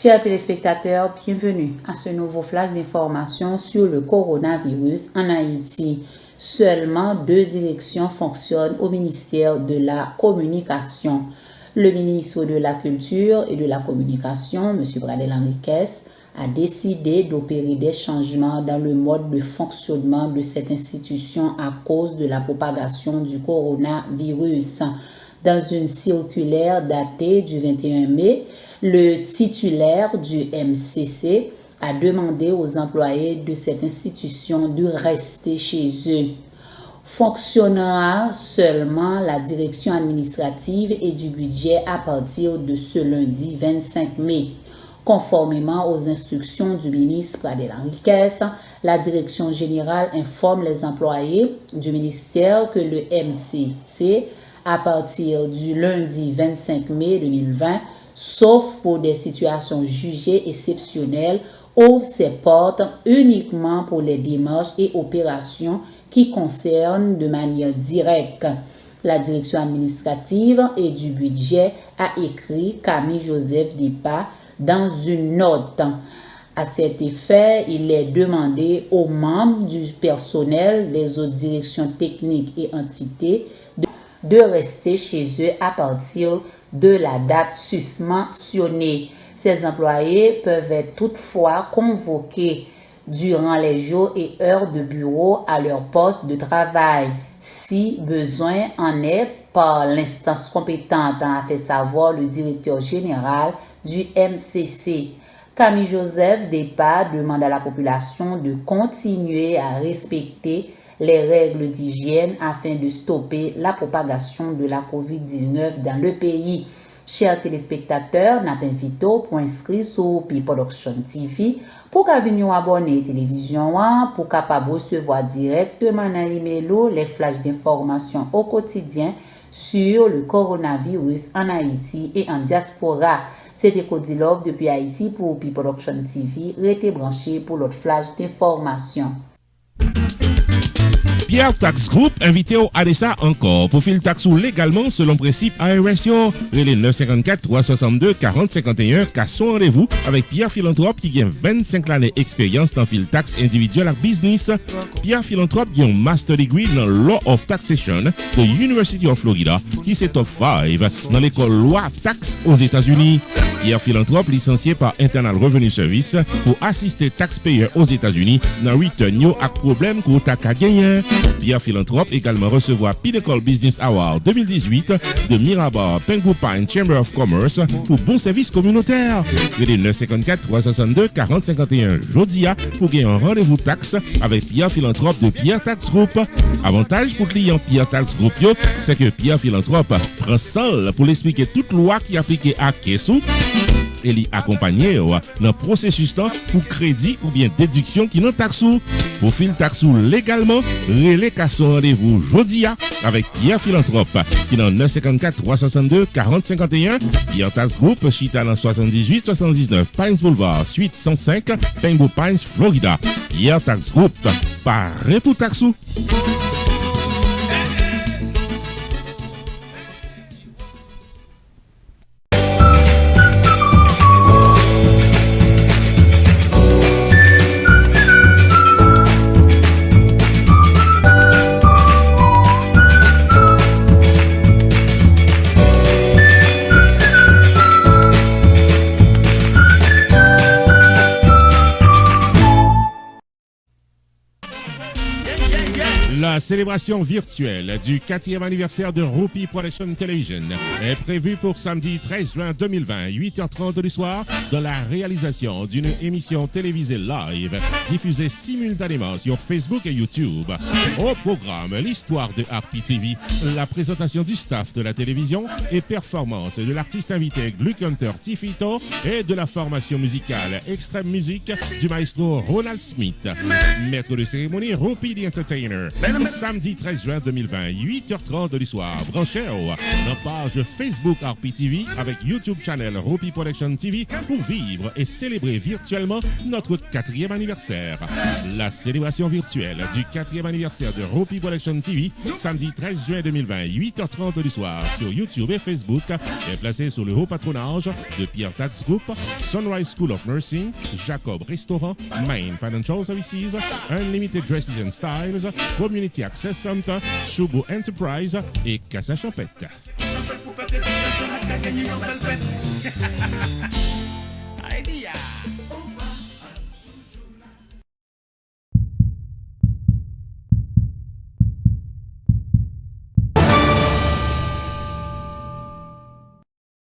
Chers téléspectateurs, bienvenue à ce nouveau flash d'information sur le coronavirus en Haïti. Seulement 2 directions fonctionnent au ministère de la Communication. Le ministre de la Culture et de la Communication, M. Bradel Henriquez, a décidé d'opérer des changements dans le mode de fonctionnement de cette institution à cause de la propagation du coronavirus. Dans une circulaire datée du 21 mai, le titulaire du MCC a demandé aux employés de cette institution de rester chez eux. Fonctionnera seulement la direction administrative et du budget à partir de ce lundi 25 mai. Conformément aux instructions du ministre Bradel Henriquez, la direction générale informe les employés du ministère que le MCC, à partir du lundi 25 mai 2020, sauf pour des situations jugées exceptionnelles, ouvre ses portes uniquement pour les démarches et opérations qui concernent de manière directe. La direction administrative et du budget a écrit Camille Joseph Depa dans une note. À cet effet, il est demandé aux membres du personnel des autres directions techniques et entités de rester chez eux à partir de la date susmentionnée. Ces employés peuvent être toutefois convoqués durant les jours et heures de bureau à leur poste de travail, si besoin en est par l'instance compétente, a fait savoir le directeur général du MCC. Camille Joseph Depa demande à la population de continuer à respecter les règles d'hygiène afin de stopper la propagation de la COVID-19 dans le pays. Chers téléspectateurs, n'a pas invité pour inscrire sur P-Production TV pour qu'à venir abonner télévision pour capable recevoir directement dans email les flashs d'informations au quotidien sur le coronavirus en Haïti et en diaspora. C'était Cody Love depuis Haïti pour P-Production TV. Restez branchés pour l'autre flash d'informations. Pierre Tax Group invité au ADESA encore pour filer taxe légalement selon principe ARSO. Relais 954 362 40 51 car son rendez-vous avec Pierre Philanthrope qui gagne 25 années d'expérience dans fil taxe individuel et business. Pierre Philanthrope a un master degree dans Law of Taxation de University of Florida qui s'est top 5 dans l'école loi taxe aux États-Unis. Pierre Philanthrope licencié par Internal Revenue Service pour assister taxpayers aux États-Unis dans return yo ak problème ko ta ka gagner. Pierre Philanthrope également recevoir Pinnacle Business Award 2018 de Mirabar Pengu Pine Chamber of Commerce pour bon service communautaire. Relais 954 362 40 51 Jodia pour gagner un rendez-vous taxe avec Pierre Philanthrope de Pierre Tax Group. Avantage pour client Pierre Tax Group c'est que Pierre Philanthrope prend seul pour l'expliquer toute loi qui applique à Kessou et l'y accompagner dans le processus pour crédit ou bien déduction qui non taxou. Pour fil taxou légalement, relais qu'à son rendez-vous jodia avec Pierre Philanthrope qui dans 954 362 40 51. Pierre Tax Group chita dans 78 79 Pines Boulevard suite 105 Pengu Pines Florida. Pierre Tax Group paré pour taxou. La célébration virtuelle du 4e anniversaire de Rupi Production Television est prévue pour samedi 13 juin 2020, 8h30 du soir, dans la réalisation d'une émission télévisée live diffusée simultanément sur Facebook et YouTube. Au programme, l'histoire de Harpy TV, la présentation du staff de la télévision et performance de l'artiste invité Gluck Hunter Tifito et de la formation musicale Extreme Music du maestro Ronald Smith. Maître de cérémonie, Rupi the Entertainer. Samedi 13 juin 2020, 8h30 du soir, branchez dans page Facebook RPTV avec YouTube channel Ropi Production TV pour vivre et célébrer virtuellement notre 4e anniversaire. La célébration virtuelle du 4e anniversaire de Ropi Production TV, samedi 13 juin 2020, 8h30 du soir sur YouTube et Facebook, est placée sous le haut patronage de Pierre Tax Group, Sunrise School of Nursing, Jacob Restaurant, Main Financial Services, Unlimited Dresses and Styles, Community Access Center, Shubo Enterprise et Casa Champette. Idea.